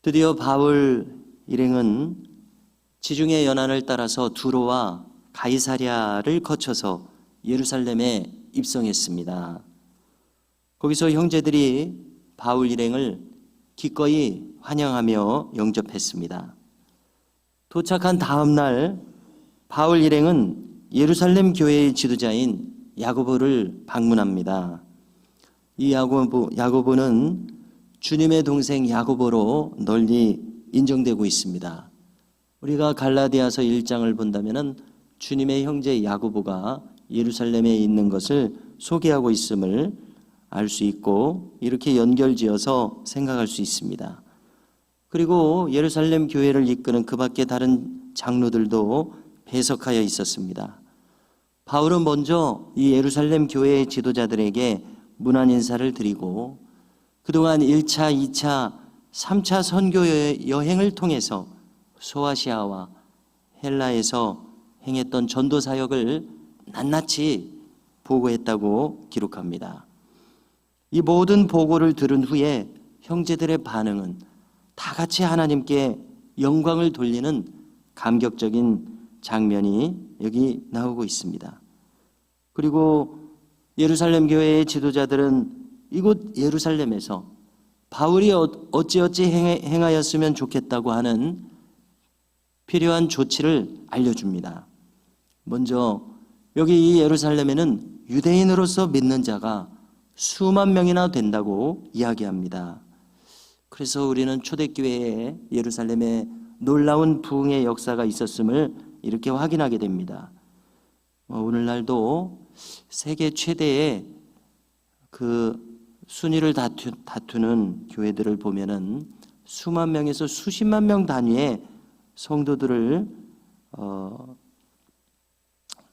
드디어 바울 일행은 지중해 연안을 따라서 두로와 가이사랴를 거쳐서 예루살렘에 입성했습니다. 거기서 형제들이 바울 일행을 기꺼이 환영하며 영접했습니다. 도착한 다음 날 바울 일행은 예루살렘 교회의 지도자인 야고보를 방문합니다. 이 야고보는 주님의 동생 야고보로 널리 인정되고 있습니다. 우리가 갈라디아서 1장을 본다면 주님의 형제 야고보가 예루살렘에 있는 것을 소개하고 있음을 알 수 있고 이렇게 연결지어서 생각할 수 있습니다. 그리고 예루살렘 교회를 이끄는 그 밖에 다른 장로들도 배석하여 있었습니다. 바울은 먼저 이 예루살렘 교회의 지도자들에게 문안 인사를 드리고 그동안 1차, 2차, 3차 선교 여행을 통해서 소아시아와 헬라에서 행했던 전도 사역을 낱낱이 보고했다고 기록합니다. 이 모든 보고를 들은 후에 형제들의 반응은 다 같이 하나님께 영광을 돌리는 감격적인 장면이 여기 나오고 있습니다. 그리고 예루살렘 교회의 지도자들은 이곳 예루살렘에서 바울이 어찌어찌 행하였으면 좋겠다고 하는 필요한 조치를 알려줍니다. 먼저 여기 이 예루살렘에는 유대인으로서 믿는 자가 수만 명이나 된다고 이야기합니다. 그래서 우리는 초대교회에 예루살렘에 놀라운 부흥의 역사가 있었음을 이렇게 확인하게 됩니다. 오늘날도 세계 최대의 그 순위를 다투는 교회들을 보면은 수만 명에서 수십만 명 단위의 성도들을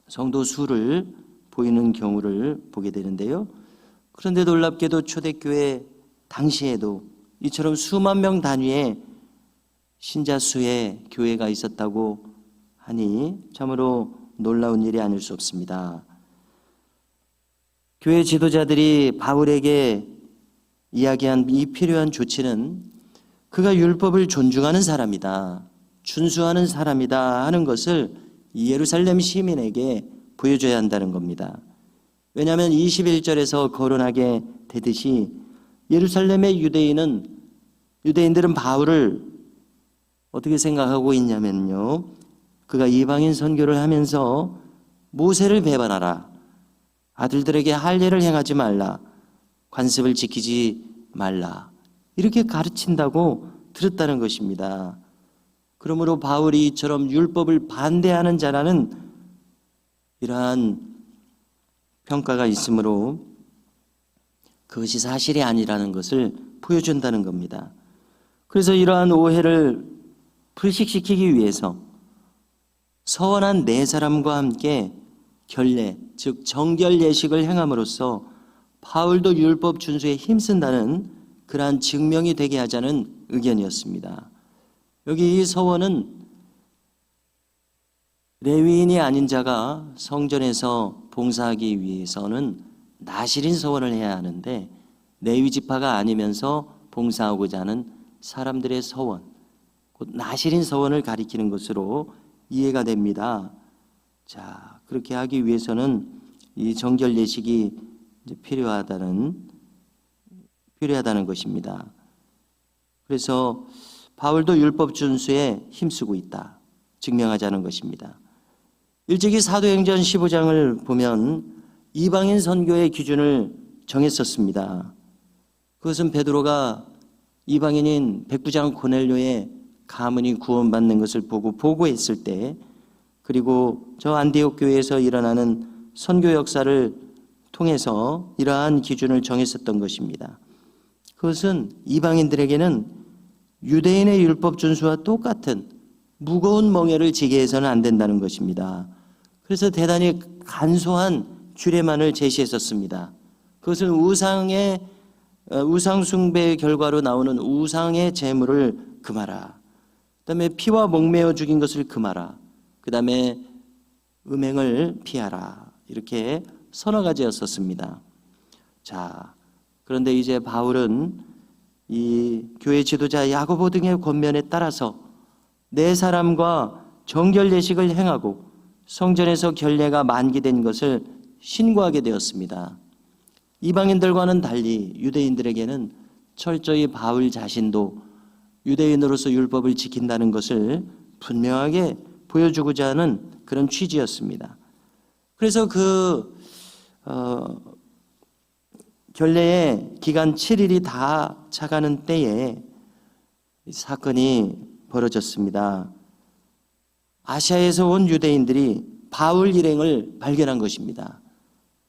성도 수를 보이는 경우를 보게 되는데요. 그런데 놀랍게도 초대교회 당시에도 이처럼 수만 명 단위의 신자 수의 교회가 있었다고 하니 참으로 놀라운 일이 아닐 수 없습니다. 교회 지도자들이 바울에게 이야기한 이 필요한 조치는 그가 율법을 존중하는 사람이다, 준수하는 사람이다 하는 것을 예루살렘 시민에게 보여줘야 한다는 겁니다. 왜냐하면 21절에서 거론하게 되듯이 예루살렘의 유대인들은 바울을 어떻게 생각하고 있냐면요, 그가 이방인 선교를 하면서 모세를 배반하라, 아들들에게 할례를 행하지 말라, 관습을 지키지 말라, 이렇게 가르친다고 들었다는 것입니다. 그러므로 바울이 이처럼 율법을 반대하는 자라는 이러한 평가가 있으므로 그것이 사실이 아니라는 것을 보여준다는 겁니다. 그래서 이러한 오해를 불식시키기 위해서 서원한 네 사람과 함께 결례, 즉 정결 예식을 행함으로써 바울도 율법 준수에 힘쓴다는 그러한 증명이 되게 하자는 의견이었습니다. 여기 이 서원은 레위인이 아닌 자가 성전에서 봉사하기 위해서는 나실인 서원을 해야 하는데 레위 지파가 아니면서 봉사하고자 하는 사람들의 서원, 곧 나실인 서원을 가리키는 것으로 이해가 됩니다. 자, 그렇게 하기 위해서는 이 정결 예식이 필요하다는 것입니다. 그래서 바울도 율법 준수에 힘쓰고 있다, 증명하자는 것입니다. 일찍이 사도행전 15장을 보면 이방인 선교의 기준을 정했었습니다. 그것은 베드로가 이방인인 백부장 고넬료의 가문이 구원받는 것을 보고 보고했을 때, 그리고 저 안디옥 교회에서 일어나는 선교 역사를 통해서 이러한 기준을 정했었던 것입니다. 그것은 이방인들에게는 유대인의 율법 준수와 똑같은 무거운 멍에를 지게 해서는 안 된다는 것입니다. 그래서 대단히 간소한 규례만을 제시했었습니다. 그것은 우상 숭배의 결과로 나오는 우상의 제물을 금하라, 그 다음에 피와 목매어 죽인 것을 금하라, 그 다음에 음행을 피하라, 이렇게 서너 가지였었습니다. 자, 그런데 이제 바울은 이 교회 지도자 야고보 등의 권면에 따라서 네 사람과 정결 예식을 행하고 성전에서 결례가 만기된 것을 신고하게 되었습니다. 이방인들과는 달리 유대인들에게는 철저히 바울 자신도 유대인으로서 율법을 지킨다는 것을 분명하게 보여주고자 하는 그런 취지였습니다. 그래서 결례의 기간 7일이 다 차가는 때에 사건이 벌어졌습니다. 아시아에서 온 유대인들이 바울 일행을 발견한 것입니다.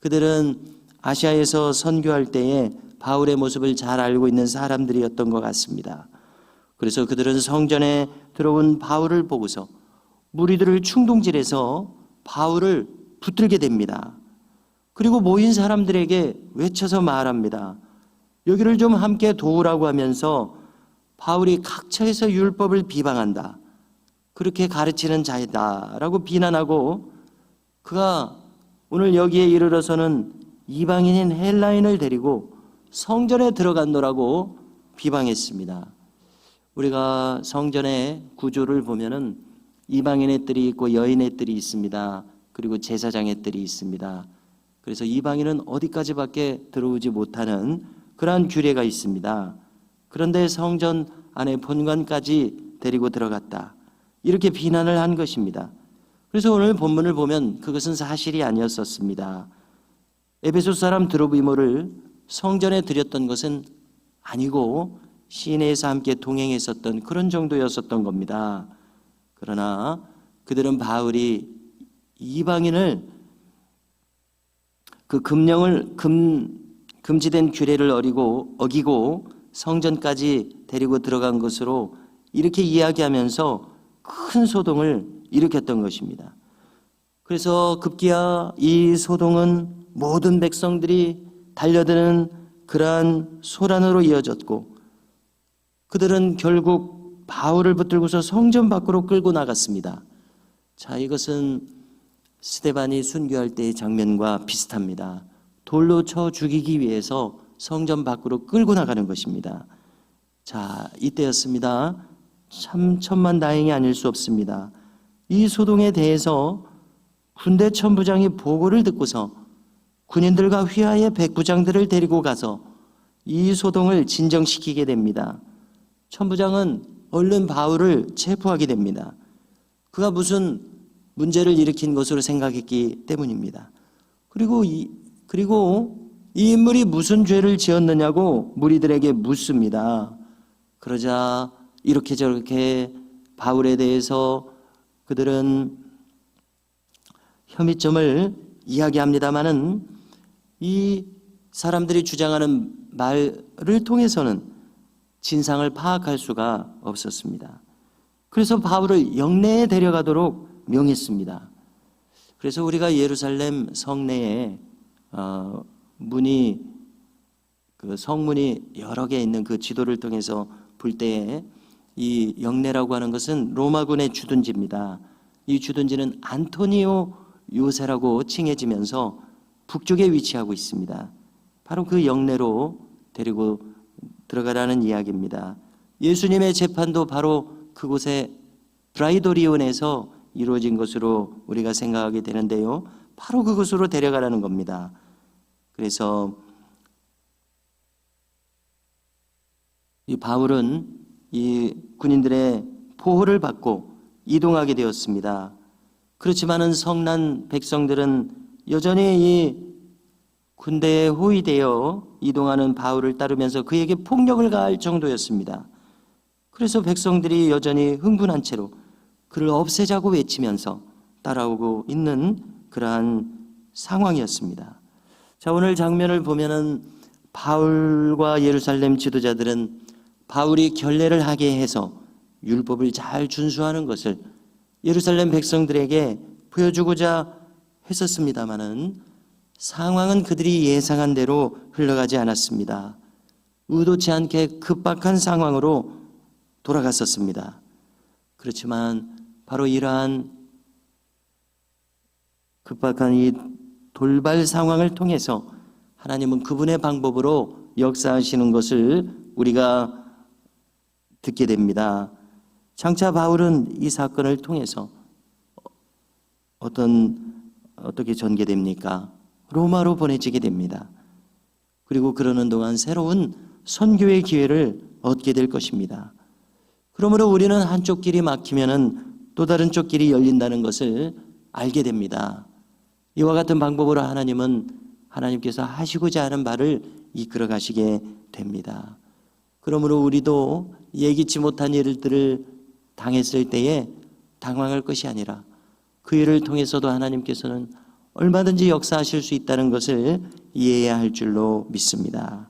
그들은 아시아에서 선교할 때에 바울의 모습을 잘 알고 있는 사람들이었던 것 같습니다. 그래서 그들은 성전에 들어온 바울을 보고서 무리들을 충동질해서 바울을 붙들게 됩니다. 그리고 모인 사람들에게 외쳐서 말합니다. 여기를 좀 함께 도우라고 하면서 바울이 각처에서 율법을 비방한다, 그렇게 가르치는 자이다라고 비난하고, 그가 오늘 여기에 이르러서는 이방인인 헬라인을 데리고 성전에 들어간노라고 비방했습니다. 우리가 성전의 구조를 보면은 이방인의 뜰이 있고 여인의 뜰이 있습니다. 그리고 제사장의 뜰이 있습니다. 그래서 이방인은 어디까지밖에 들어오지 못하는 그러한 규례가 있습니다. 그런데 성전 안에 본관까지 데리고 들어갔다, 이렇게 비난을 한 것입니다. 그래서 오늘 본문을 보면 그것은 사실이 아니었었습니다. 에베소 사람 드로비모를 성전에 들였던 것은 아니고 시내에서 함께 동행했었던 그런 정도였었던 겁니다. 그러나 그들은 바울이 이방인을 그 금지된 규례를 어기고 성전까지 데리고 들어간 것으로 이렇게 이야기하면서 큰 소동을 일으켰던 것입니다. 그래서 급기야 이 소동은 모든 백성들이 달려드는 그러한 소란으로 이어졌고, 그들은 결국 바울을 붙들고서 성전 밖으로 끌고 나갔습니다. 자, 이것은 스데반이 순교할 때의 장면과 비슷합니다. 돌로 쳐 죽이기 위해서 성전 밖으로 끌고 나가는 것입니다. 자, 이때였습니다. 참 천만다행이 아닐 수 없습니다. 이 소동에 대해서 군대 천부장이 보고를 듣고서 군인들과 휘하의 백부장들을 데리고 가서 이 소동을 진정시키게 됩니다. 천부장은 얼른 바울을 체포하게 됩니다. 그가 무슨 문제를 일으킨 것으로 생각했기 때문입니다. 그리고 이 인물이 무슨 죄를 지었느냐고 무리들에게 묻습니다. 그러자 이렇게 저렇게 바울에 대해서 그들은 혐의점을 이야기합니다마는 이 사람들이 주장하는 말을 통해서는 진상을 파악할 수가 없었습니다. 그래서 바울을 영내에 데려가도록 명했습니다. 그래서 우리가 예루살렘 성내에 성문이 여러 개 있는 그 지도를 통해서 볼 때에 이 영내라고 하는 것은 로마군의 주둔지입니다. 이 주둔지는 안토니오 요새라고 칭해지면서 북쪽에 위치하고 있습니다. 바로 그 영내로 데리고 들어가라는 이야기입니다. 예수님의 재판도 바로 그곳에 브라이도리온에서 이루어진 것으로 우리가 생각하게 되는데요, 바로 그곳으로 데려가라는 겁니다. 그래서 이 바울은 이 군인들의 보호를 받고 이동하게 되었습니다. 그렇지만은 성난 백성들은 여전히 이 군대에 호위되어 이동하는 바울을 따르면서 그에게 폭력을 가할 정도였습니다. 그래서 백성들이 여전히 흥분한 채로 그를 없애자고 외치면서 따라오고 있는 그러한 상황이었습니다. 자, 오늘 장면을 보면은 바울과 예루살렘 지도자들은 바울이 결례를 하게 해서 율법을 잘 준수하는 것을 예루살렘 백성들에게 보여주고자 했었습니다마는 상황은 그들이 예상한 대로 흘러가지 않았습니다. 의도치 않게 급박한 상황으로 돌아갔었습니다. 그렇지만 바로 이러한 급박한 이 돌발 상황을 통해서 하나님은 그분의 방법으로 역사하시는 것을 우리가 듣게 됩니다. 장차 바울은 이 사건을 통해서 어떻게 전개됩니까? 로마로 보내지게 됩니다. 그리고 그러는 동안 새로운 선교의 기회를 얻게 될 것입니다. 그러므로 우리는 한쪽 길이 막히면은 또 다른 쪽 길이 열린다는 것을 알게 됩니다. 이와 같은 방법으로 하나님께서 하시고자 하는 바를 이끌어 가시게 됩니다. 그러므로 우리도 예기치 못한 일들을 당했을 때에 당황할 것이 아니라 그 일을 통해서도 하나님께서는 얼마든지 역사하실 수 있다는 것을 이해해야 할 줄로 믿습니다.